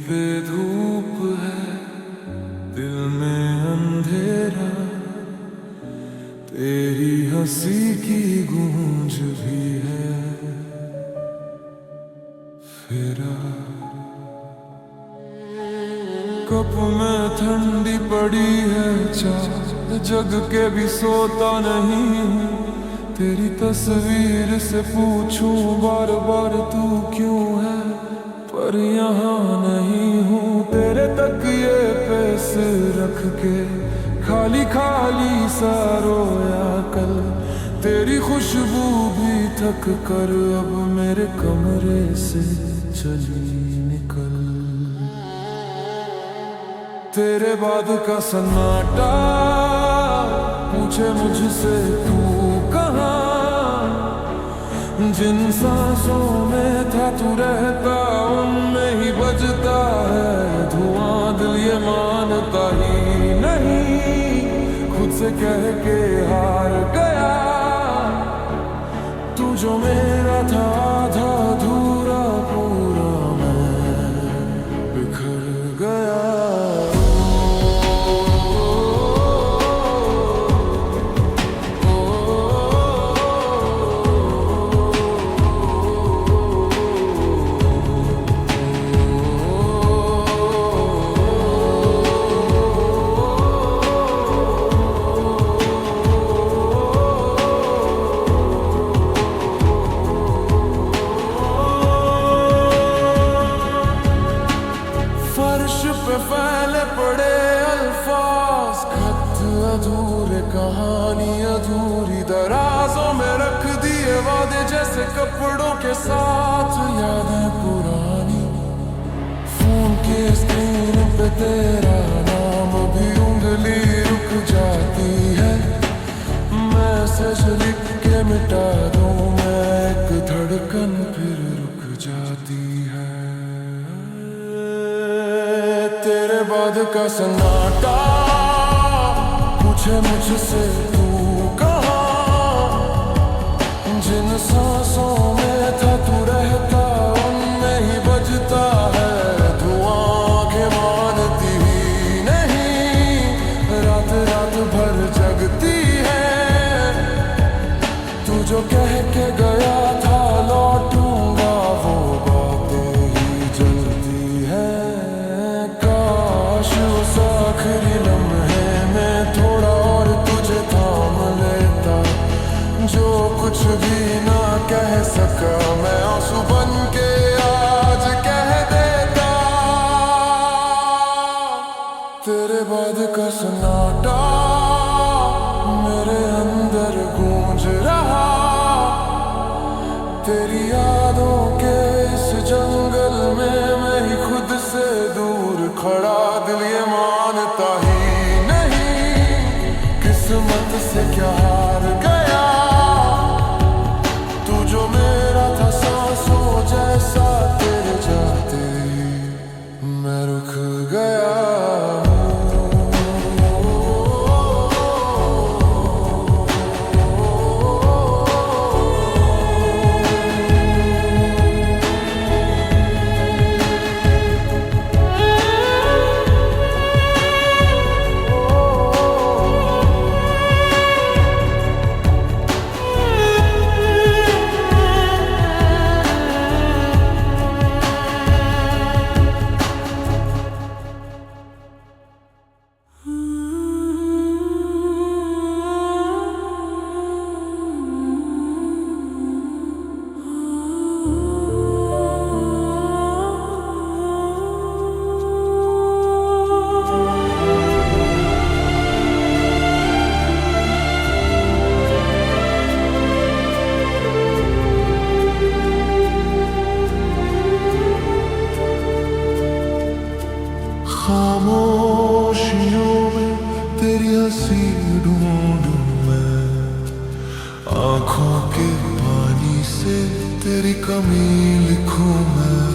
पे धूप है, दिल में अंधेरा, तेरी हंसी की गूंज भी है फेरा। कप में ठंडी पड़ी है चाय, जग के भी सोता नहीं हूँ। तेरी तस्वीर से पूछूं बार बार तू क्यों है, पर यहाँ नहीं हूँ। तेरे तकिए पे सिर रख के खाली खाली सा रोया कल, तेरी खुशबू भी थक कर अब मेरे कमरे से चली निकल। तेरे बाद का सन्नाटा पूछे मुझसे तू कहाँ, जिन सांसों में था तू रहता उनमें ही बजता है धुआं। दिल ये मानता ही नहीं, खुद से कह के हार गया। तू जो मेरा था आधा अधूरा, पूरा मैं बिखर गया। फैले पड़े अल्फाज, खत अधूरे कहानी अधूरी, दराजों में रख दिए वादे जैसे कपड़ों के साथ यादें पुरानी। फोन के स्क्रीन पे तेरा नाम भी उंगली रुक जाती है, मैसेज लिख के मिटा दूं मैं एक धड़कन फिर रुक जाती है। तेरे बाद का सन्नाटा पूछे मुझसे तू कहाँ, जिन सांसों में था तू रहता उनमें ही बजता है धुआं। के मानती ही नहीं, रात रात भर जगती है। तू जो कह के गया था लौटूंगा, वो बातें ही जलती है। उस आखिरी लम्हे में थोड़ा और तुझे थाम लेता, जो कुछ भी ना कह सका मैं आंसू बन के आज कह देता। तेरे बाद का सन्नाटा मेरे अंदर गूंज रहा, तेरी यादों के इस जंगल में मैं ही खुद से दूर खड़ा। दिल ये मानता ही नहीं, किस्मत से क्या हार गया। तू जो मेरा था सांसों जैसा, तेरे जाते ही मैं रुक गया। खामोशियों में तेरी हंसी ढूंढूं मैं, आंखों के पानी से तेरी कमी लिखूं मैं।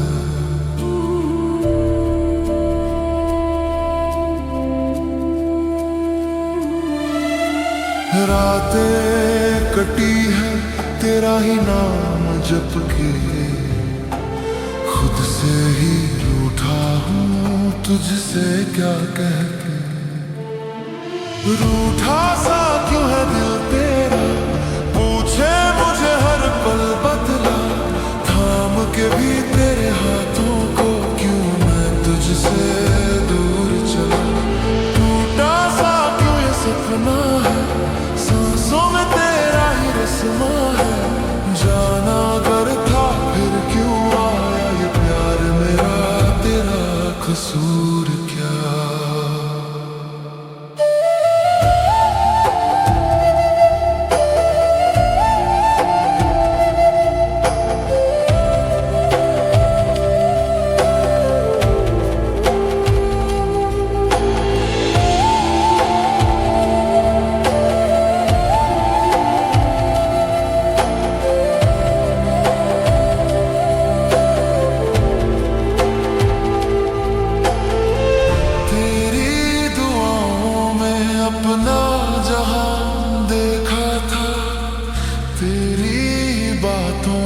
रातें कटी है तेरा ही नाम जप के, खुद से ही रूठा हूँ तुझसे क्या कह के, रूठा सा क्यों है दिल तेरा, पूछे मुझे हर पल बदला, थाम के भी तेरे हाथों को क्यों मैं तुझसे दूर चला। टूटा सा क्यों ये सपना है, सांसों में तेरा ही रस्मा है, जाना अगर था फिर क्यों आया ये प्यार मेरा, तेरा कसूर क्या।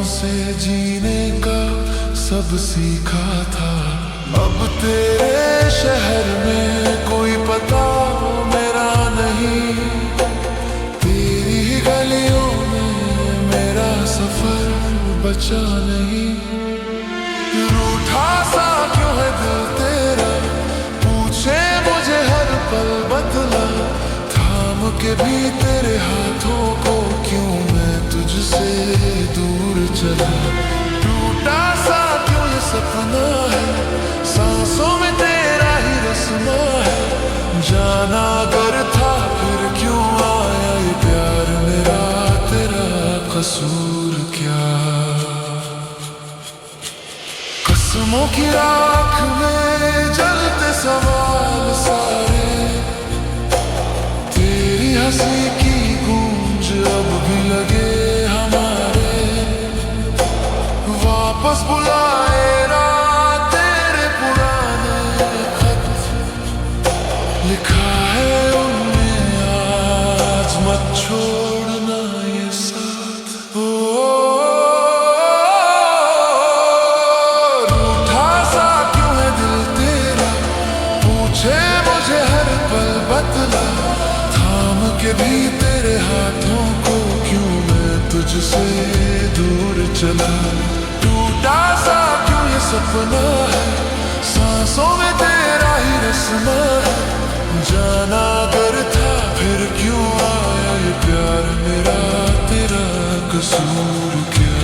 से जीने का सब सीखा था, अब तेरे शहर में कोई पता मेरा नहीं, तेरी ही गलियों में मेरा सफर बचा नहीं। रूठा सा क्यों है दिल तेरा, पूछे मुझे हर पल बदला, थाम के भी तेरे हाथों को क्यों मैं तुझसे दूर चला। टूटा सा क्यों ये सपना है, सांसों में तेरा ही रस्मा है, जाना अगर था फिर क्यों आया ये प्यार मेरा, तेरा कसूर क्या। कसमों की राख में जलते सवाल सारे, तेरी हंसी की गूंज अब भी लगे हमारे, वापस बुलाए रात तेरे पुराने खत, लिखा है उनमें आज मत छोड़ना ये साथ। रूठा सा क्यों है दिल तेरा, पूछे मुझे हर पल बदला, थाम के भी तेरे हाथों को क्यों मैं तुझसे दूर चला। टूटा सा क्यों ये सपना है, सांसों में तेरा ही रस्मा है, जाना अगर था फिर क्यों आया ये प्यार मेरा, तेरा कसूर क्या।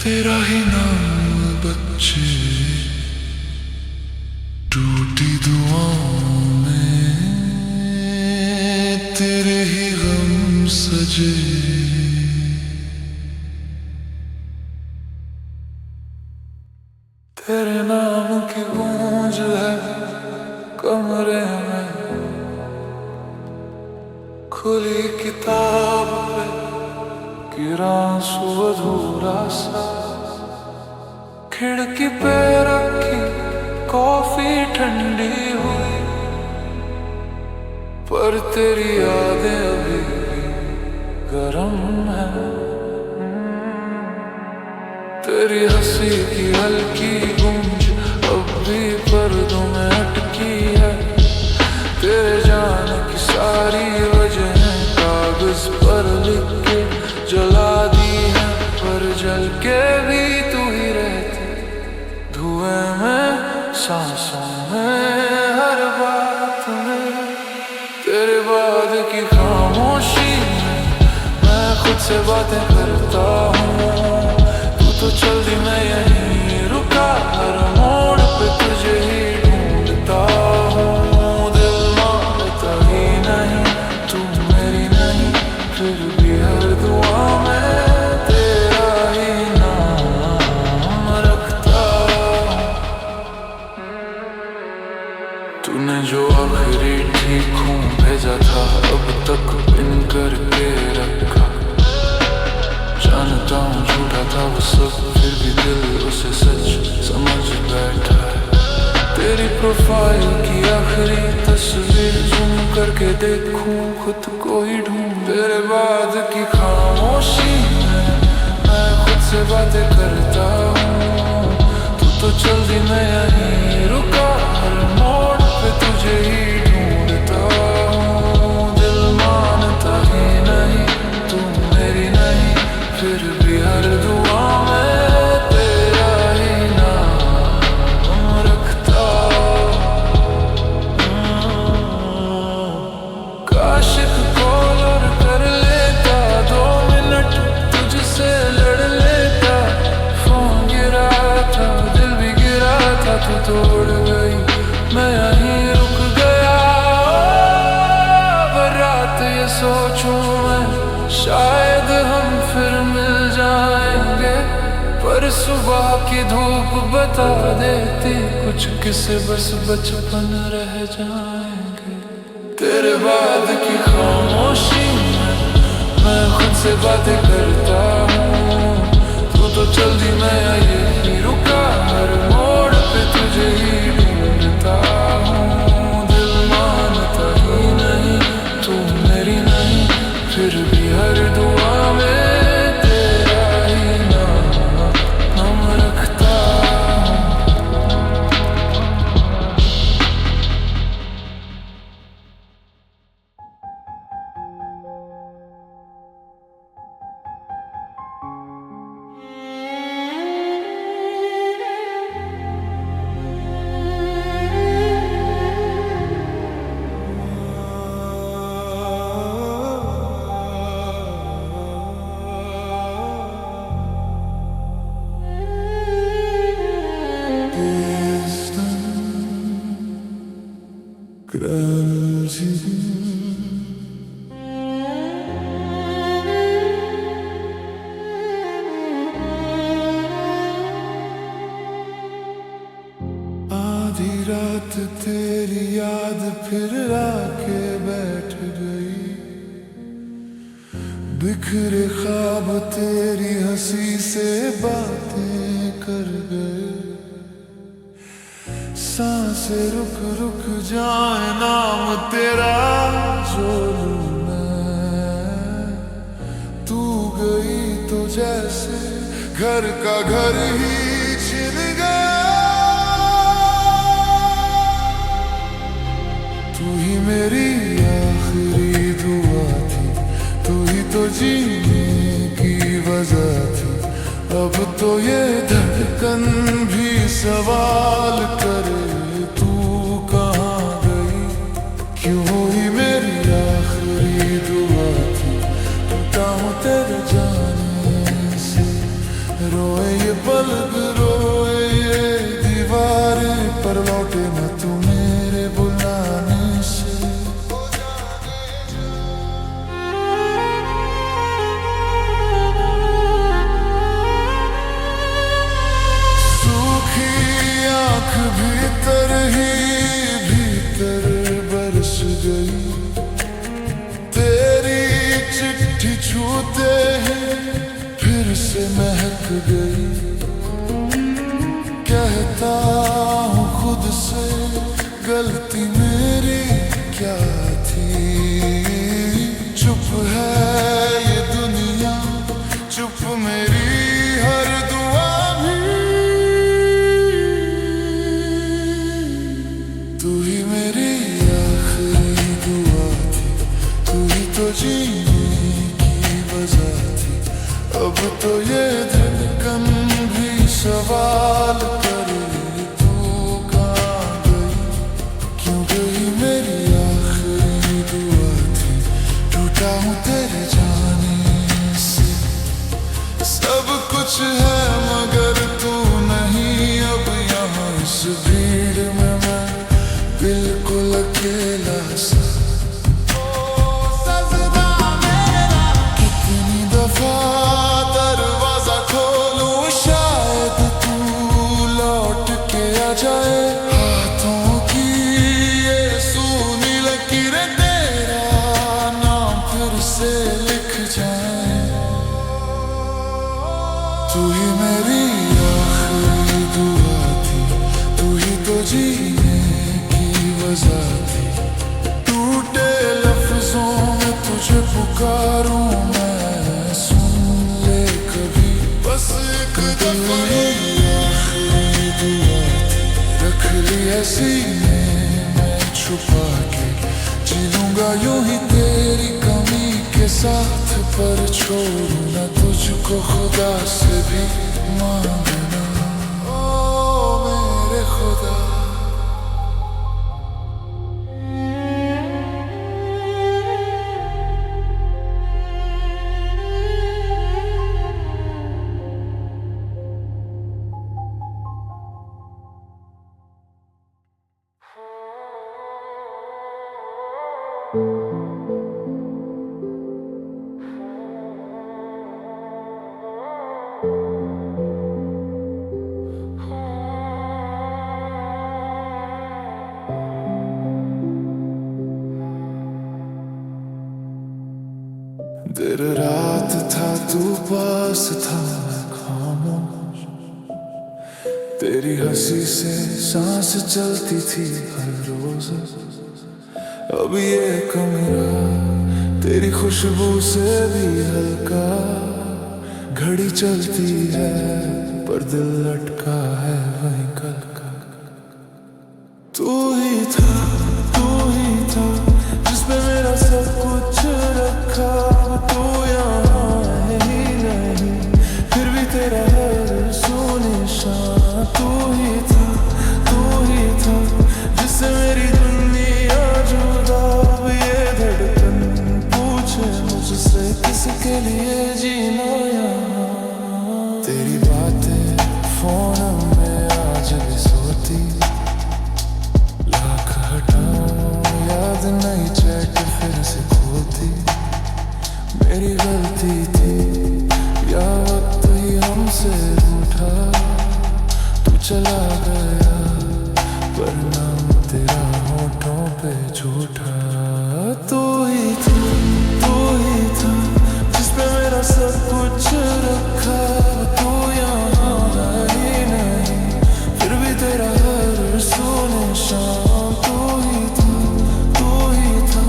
तेरा ही नाम बच्चे, टूटी दुआओं में तेरे ही गम सजे। तेरे नाम की गूंज है कमरे में, खुली किताब पे गिरा आंसू अधूरा सा, खिड़की पे रखी कॉफी ठंडी हुई, पर तेरी यादें अभी भी गरम है। तेरी हंसी की हल्की गूंज अब भी पर्दों में अटकी है, तेरे जाने की सारी वजह कागज पर लिख के जला दी है, पर जल के भी तू ही रहती, धुएं में सांसों में हर बात में। तेरे बाद की खामोशी में मैं खुद से बातें करता हूँ, तू तो चल दी मैं यहीं रुका, हर मोड़ पे तुझे ही ढूंढता हूँ। दिल मानता ही नहीं तू मेरी नहीं, फिर भी हर दुआ में तेरा ही नाम रखता। तूने जो आखिरी ठीक हूँ भेजा था, अब तक पिन करके रखा, जानता हूँ झूठा था वो सब, फिर भी दिल उसे सच समझ बैठा है। प्रोफाइल की आखिरी तस्वीर जूम करके देखूं खुद को ही ढूंढ। तेरे बाद की खामोशी में मैं खुद से बातें करता हूँ। तू तो चल दी, मैं यहीं रुका, हर मोड़ पे तुझे ही ढूंढता हूँ। दिल मानता ही नहीं, तू मेरी नहीं, फिर भी हर दुआ में तेरा ही नाम रखता। काश एक कॉल और कर लेता, 2 मिनट तुझसे लड़ लेता। फोन गिरा था, दिल भी गिरा था, तू तोड़ गई, मैं यहीं रुक गया। हर रात ये सोचूं मैं, शायद हम फिर मिल जाएंगे, पर सुबह की धूप बता देती कुछ किसे बस बचपन रह जाएंगे। तेरे बाद की खामोशी में मैं खुद से बातें करता हूँ। तू तो चल दी, मैं यहीं रुका, हर मोड़ पे तुझे ही ढूंढता हूँ। दिल मानता ही नहीं, तू मेरी नहीं, फिर भी हर दुआ में तेरा ही नाम रखता हूँ। आधी रात तेरी याद फिर आके बैठ गई, बिखरे ख्वाब तेरी हंसी से बातें कर गए। सांसें रुक रुक जाए, नाम तेरा जो लूं मैं। तू गई तो जैसे घर का घर ही छिन गया। तू ही मेरी आखिरी दुआ थी, तू ही तो जीने की वजह थी। अब तो ये धड़कन भी सवाल करे, तू कहाँ गई, क्यों हुई मेरी आखिरी दुआ थी। टूटा हूँ तेरे जाने से, रोए ये पलक रोए ये दीवारें, पर लौटे न तू मेरे बुलाने से। सूखी आँख भीतर ही भीतर बरस गई, तेरी चिट्ठी छूते ही फिर से महक गई। कहता हूँ खुद से, गलती मेरी क्या थी। चुप है ये दुनिया, चुप मेरी हर दुआ भी। तू ही मेरी आखिरी दुआ थी, तू ही तो जीने की वजह थी। अब तो ये धड़कन भी सवाल करे, तू कहाँ गई, क्यों गई मेरी आखिरी दुआ थी। टूटा हूँ तेरे जाने से, सब कुछ है मगर तू नहीं अब यहाँ। इस भीड़ में मैं बिल्कुल अकेला सा। कितनी दफा दरवाजा खोलूं, शायद तू लौट के आ जाए। हाथों की ये सूनी लकीरें तेरा नाम फिर से लिख जाए। तू ही मेरी आखिरी दुआ थी, तू ही तो जीने सजा थी। टूटे लफ्जों में तुझे पुकारूं मैं, सुन ले कभी बस एक दफा। आखिरी दुआ थी, रख ली है सीने में छुपा के, जी लूंगा यूं ही तेरी कमी के साथ, पर छोड़ू ना तुझको खुदा से भी मांगना। ओ मेरे खुदा, देर रात था तू पास था मैं खामोश, तेरी हंसी से सांस चलती थी हर रोज। अब ये कमरा तेरी खुशबू से भी हल्का, घड़ी चलती है पर दिल लटका है वहीं कल का। तू ही था जिस पे मेरा सब कुछ रखा, तू यहाँ है ही नहीं फिर भी तेरा हर सुनिशान। तू ही था जिससे मेरी दुनिया जुदा। अब ये धड़कन पूछे मुझसे किसके लिए जीना यहाँ। तेरी बातें फोन में आज भी सोती, लाख हटाऊं याद नहीं चैट फिर से खोती। मेरी गलती थी या वक्त ही हमसे रूठा, तू चला गया पर नाम तेरा होठों पे झूठा। तू ही था जिस पे मेरा सब कुछ रखा, तू यहाँ है ही नहीं फिर भी तेरा हर सुनिशान। तू ही था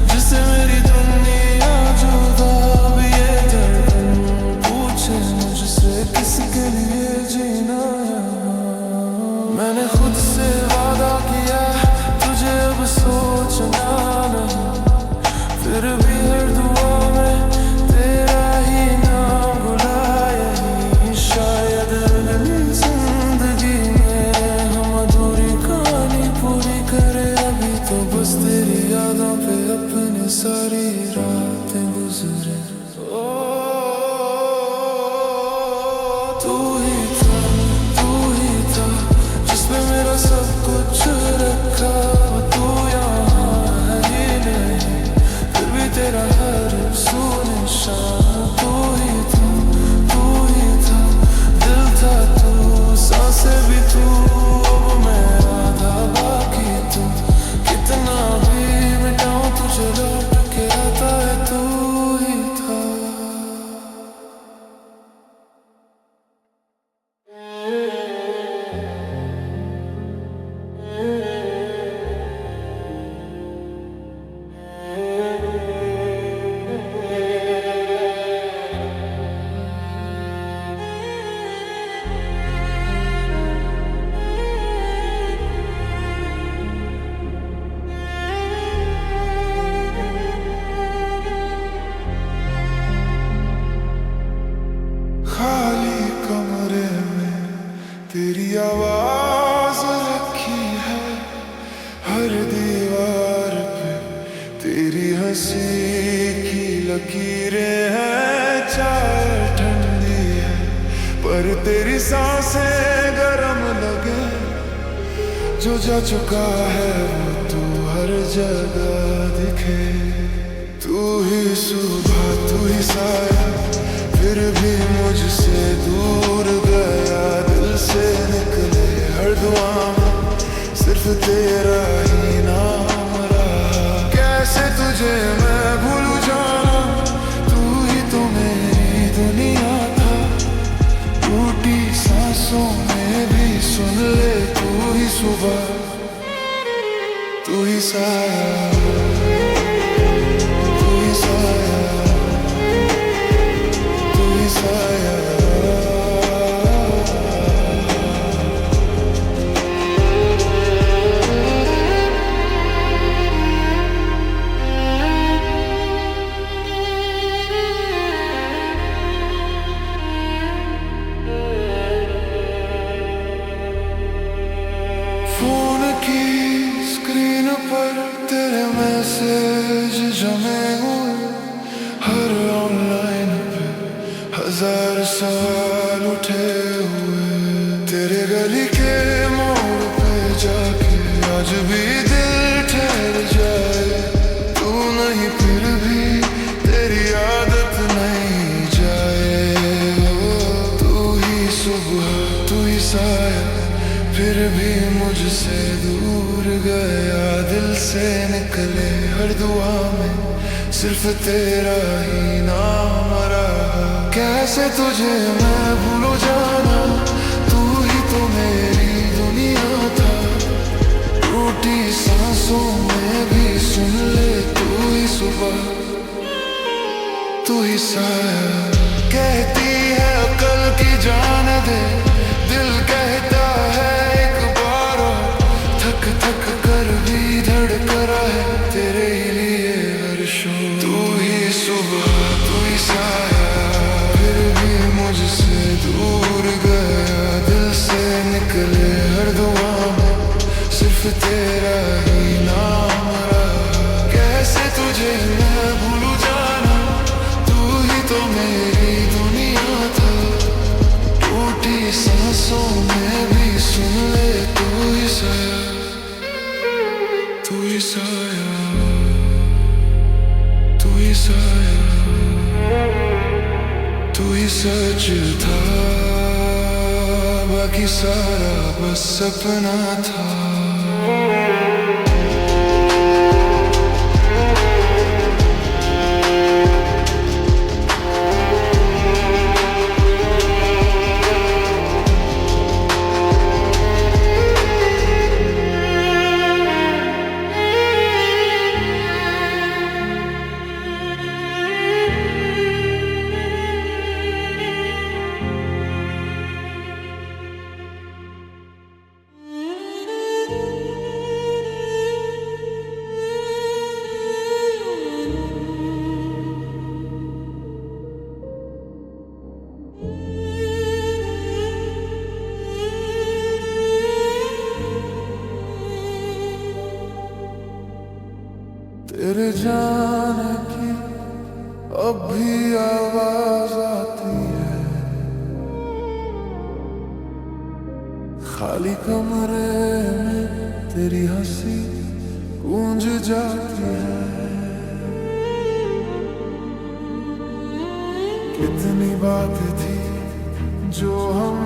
जिससे मेरी दुनिया जुदा। अब ये धड़कन पूछे मुझसे किसके लिए जीना यहाँ। मैंने खुद से वादा किया तुझे अब सोचना नहीं, फिर भी हर दुआ में तेरा ही नाम बुलाया ही। शायद अगली जिंदगी में हम अधूरी कहानी पूरी करे, अभी तो बस तेरी यादों पे अपनी सारी रातें गुजरे। ओ तू ही था जिस पे मेरा सब कुछ रखा, तू यहाँ है ही नहीं फिर भी तेरा हर सुनिशान। तू ही था दिल था तू, सांसें भी तू, अब मैं आधा बाकी तू। कितना भी मिटाऊं तुझे लौट के आता है तू ही था। खाली कमरे में तेरी आवाज रखी है, हर दीवार पे तेरी हंसी की लकीरें हैं। चाय ठंडी है पर तेरी सांसें गरम लगे, जो जा चुका है वो तू हर जगह दिखे। तू ही सुबह तू ही साया, फिर भी मुझसे दूर गया, दिल से निकले हर दुआ में सिर्फ तेरा ही नाम रहा। कैसे तुझे मैं भूलूं जाना, तू ही तो मेरी दुनिया था। टूटी सांसों में भी सुन ले तू ही सुबह। तू ही साया, तू ही साया, तू ही साया। फोन की स्क्रीन पर तेरे मैसेज जमे हुए, हर ऑनलाइन पे हजार सवाल उठे हुए। तेरे गली के मोड़ पे जाके आज भी दिल ठहर जाए, तू नहीं फिर भी तेरी आदत नहीं जाए। तू ही सुबह, तू ही साया, फिर भी मुझसे दूर गया। दिल से निकले हर दुआ में सिर्फ तेरा ही नाम रहा। कैसे तुझे मैं भूलूं जाना, तू ही तो मेरी दुनिया था। टूटी सांसों में भी सुन ले तू ही सुबह, तू ही साया। कहती है अकल की जान दे, दिल कहता है एक बार और। थक थक कर भी धड़क रहा है तेरे ही लिए हर शोर। तू ही सुबह, तू ही साया, फिर भी मुझसे दूर गया। दिल से निकले हर दुआ में सिर्फ तेरा ही नाम रहा। कैसे तुझे मैं भूलूं जाना, तू ही तो मेरी दुनिया था। टूटी सांसों में भी सुन ले तू ही साया, तू ही साया, तू ही साया। तू ही सच था, बाकी सारा बस सपना था। तेरे जाने की अब भी आवाज आती है, खाली कमरे में तेरी हंसी गूंज जाती है। कितनी बातें थी जो हम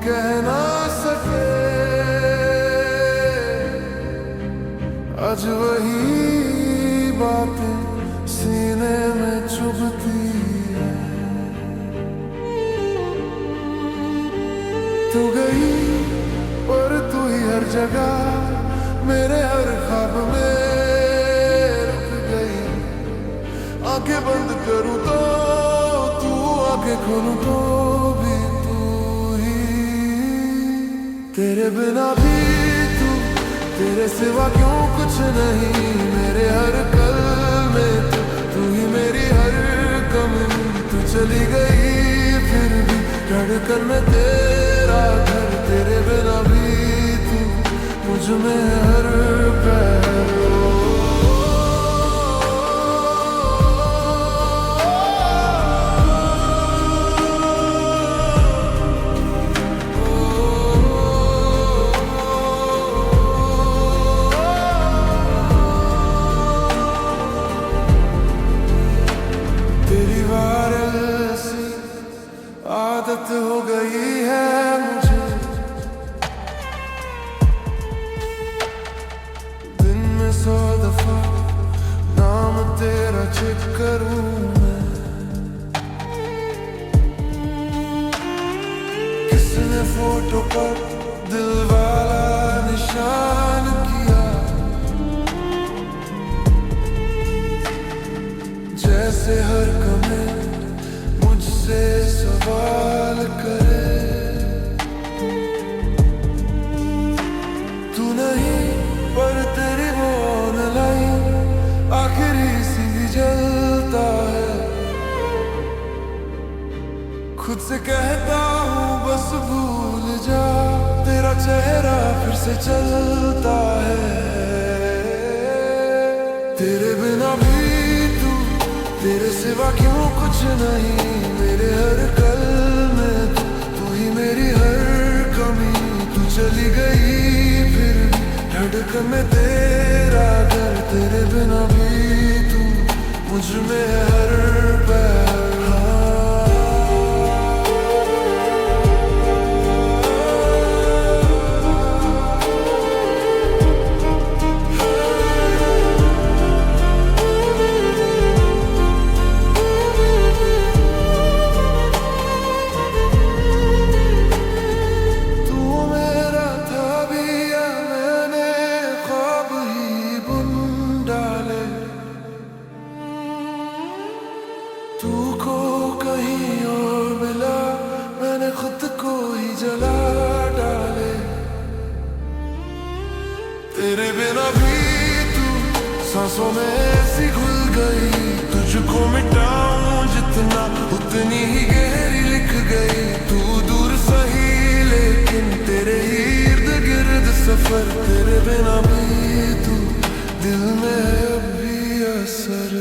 कह ना सके, आज वही बातें सीने में चुभती है। तू गई पर तू ही हर जगह मेरे हर ख्वाब में रुक गई। आंखें बंद करूं तो तू, आंखें खोलूं तो भी तू ही। तेरे बिना भी तू, तेरे सिवा क्यों कुछ नहीं। मेरे हर पल में तू ही मेरी हर कमी। तू चली गई फिर भी धड़कन में तेरा घर। तेरे बिना भी तू मुझ में हर पहर। आदत हो गई है मुझे, दिन में 100 दफा नाम तेरा चेक करूं मैं। किसने फोटो पर दिल वाला निशान किया, से कहता हूँ बस भूल जा, तेरा चेहरा फिर से चलता है। तेरे बिना भी तू, तेरे सिवा क्यों कुछ नहीं, मेरे हर कल में तू ही मेरी हर कमी। तू चली गई फिर धड़कन में तेरा घर, तेरे बिना भी तू मुझ में हर पल। तू को कहीं और मिला, मैंने खुद को ही जला डाले। तेरे बिना भी तू सांसों में ऐसी घुल गई, तुझको मिटाऊं जितना उतनी ही गहरी लिख गई। तू दूर सही लेकिन तेरे ही इर्द गिर्द सफर, तेरे बिना भी तू दिल में है अब भी असर।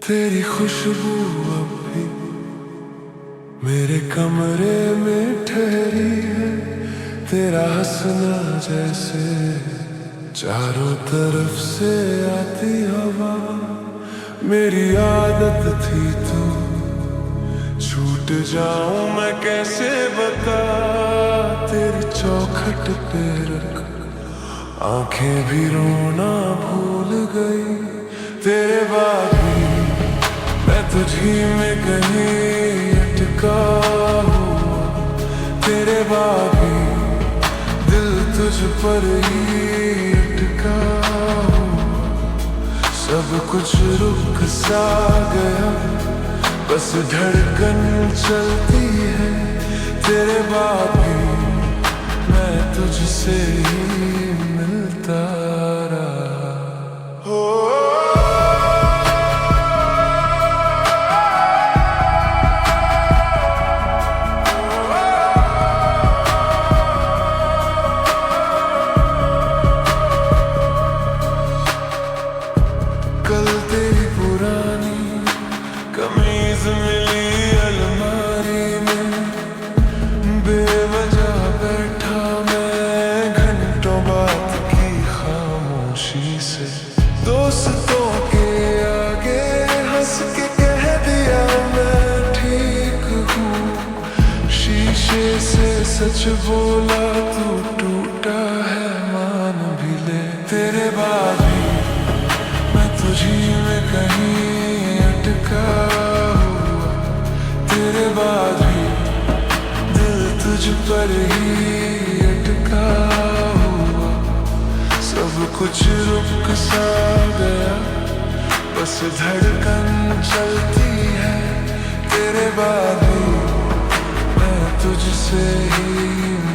तेरी खुशबू अब भी मेरे कमरे में ठहरी है, तेरा हंसना जैसे चारों तरफ से आती हवा। मेरी आदत थी तू छूट जाऊं मैं कैसे बता, तेरी चौखट पे रख आंखें भी रोना भूल गई। तेरे बाद भी मैं तुझी में कहीं अटका हुआ, तेरे बाद भी दिल तुझ पर ही अटका हुआ। सब कुछ रुक सा गया, बस धड़कन चलती है। तेरे बाद भी मैं तुझसे ही मिलता रहा। कल तेरी पुरानी कमीज मिली अलमारी में, बेवजह बैठा मैं घंटों बात की खामोशी से। दोस्तों के आगे हंस के कह दिया मैं ठीक हूँ, शीशे से सच बोला तू टूटा है मान भी ले। तेरे बाद भी तुझी में कहीं अटका हुआ, तेरे बाद भी दिल तुझ पर ही अटका हुआ। सब कुछ रुक सा गया, बस धड़कन चलती है। तेरे बाद भी मैं तुझसे ही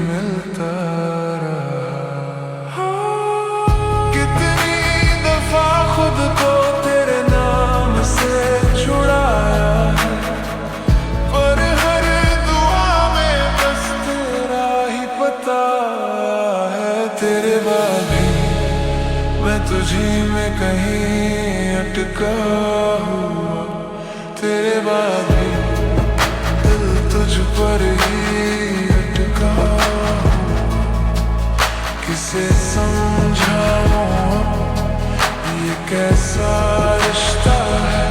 मिलता रहा। कितनी दफा खुद को तेरे नाम से छुड़ाया है, पर हर दुआ में बस तेरा ही पता है। तेरे बाद भी मैं तुझी में कहीं अटका हुआ, तेरे बाद भी दिल तुझ पर ही अटका हुआ। किसे समझाऊं ये कैसा रिश्ता है,